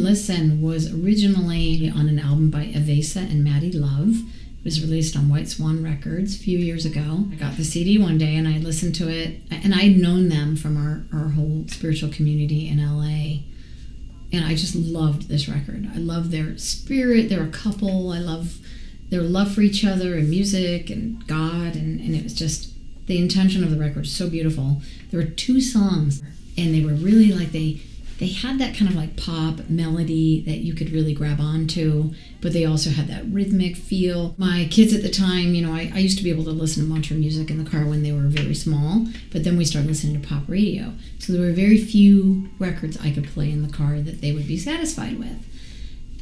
Listen was originally on an album by Evasa and Maddie Love. It was released on White Swan Records a few years ago. I got the CD one day and I listened to it, and I'd known them from our whole spiritual community in LA. And I just loved this record. I love their spirit. They're a couple. I love their love for each other and music and God. And it was just, the intention of the record is so beautiful. There were 2 songs, and they were really like, they had that kind of like pop melody that you could really grab onto, but they also had that rhythmic feel. My kids at the time, I used to be able to listen to mantra music in the car when they were very small, but then we started listening to pop radio. So there were very few records I could play in the car that they would be satisfied with.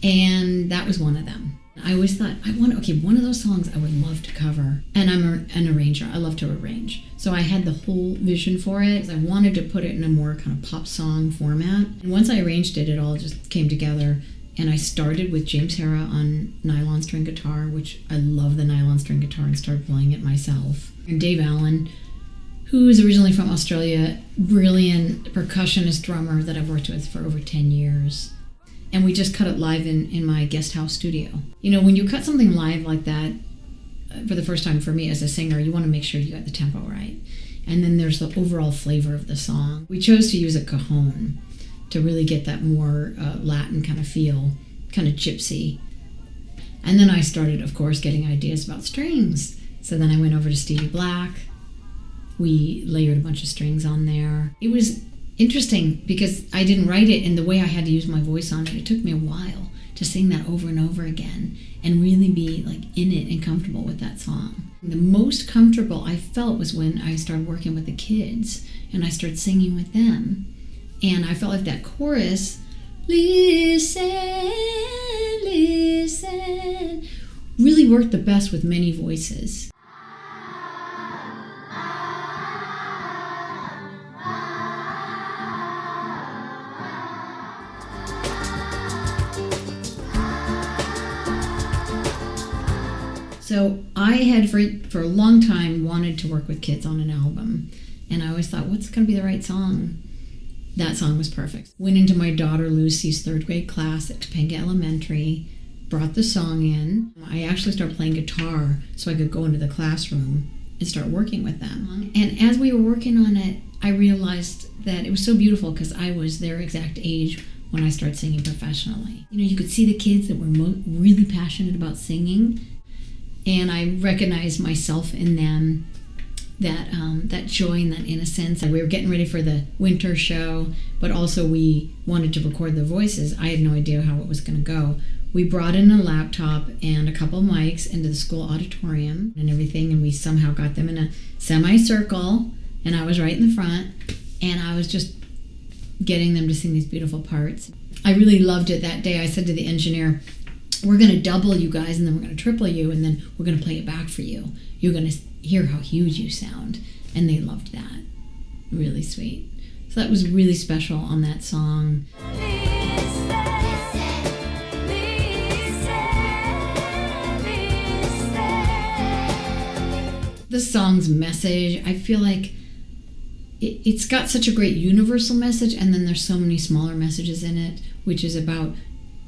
And that was one of them. I always thought, one of those songs I would love to cover. And I'm an arranger. I love to arrange. So I had the whole vision for it. I wanted to put it in a more kind of pop song format. And once I arranged it, it all just came together. And I started with James Hara on nylon string guitar, which I love the nylon string guitar, and started playing it myself. And Dave Allen, who is originally from Australia, brilliant percussionist drummer that I've worked with for over 10 years. And we just cut it live in my guest house studio. When you cut something live like that, for the first time for me as a singer, you want to make sure you got the tempo right. And then there's the overall flavor of the song. We chose to use a cajon to really get that more Latin kind of feel, kind of gypsy. And then I started, of course, getting ideas about strings. So then I went over to Stevie Black. We layered a bunch of strings on there. It was interesting because I didn't write it, and the way I had to use my voice on it took me a while to sing that over and over again and really be like in it and comfortable with that song. The most comfortable I felt was when I started working with the kids and I started singing with them. And I felt like that chorus, listen, listen, really worked the best with many voices. So I had for a long time wanted to work with kids on an album, and I always thought, what's going to be the right song? That song was perfect. Went into my daughter Lucy's 3rd grade class at Topanga Elementary, brought the song in. I actually started playing guitar so I could go into the classroom and start working with them. And as we were working on it, I realized that it was so beautiful because I was their exact age when I started singing professionally. You could see the kids that were really passionate about singing, and I recognized myself in them, that joy and that innocence. We were getting ready for the winter show, but also we wanted to record the voices. I had no idea how it was going to go. We brought in a laptop and a couple of mics into the school auditorium and everything, and we somehow got them in a semicircle, and I was right in the front, and I was just getting them to sing these beautiful parts. I really loved it that day. I said to the engineer, we're going to double you guys, and then we're going to triple you, and then we're going to play it back for you. You're going to hear how huge you sound. And they loved that. Really sweet. So that was really special on that song. The song's message, I feel like it's got such a great universal message, and then there's so many smaller messages in it, which is about,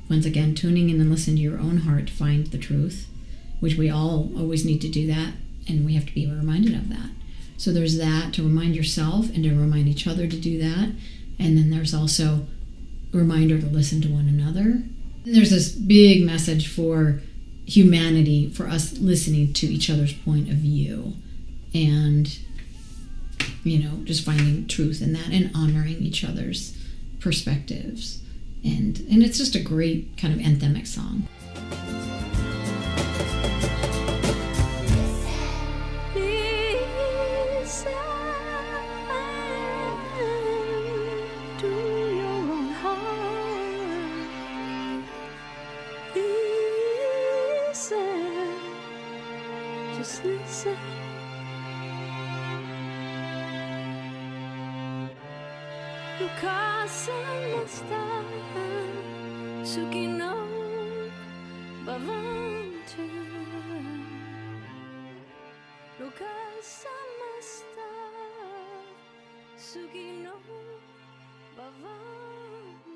once again, tuning in and listening to your own heart to find the truth, which we all always need to do that, and we have to be reminded of that. So there's that, to remind yourself and to remind each other to do that. And then there's also a reminder to listen to one another. And there's this big message for humanity, for us listening to each other's point of view and, just finding truth in that and honoring each other's perspectives. And it's just a great kind of anthemic song. Just listen. Lukasan Sugino Bavante Lukasan Sugino Bavante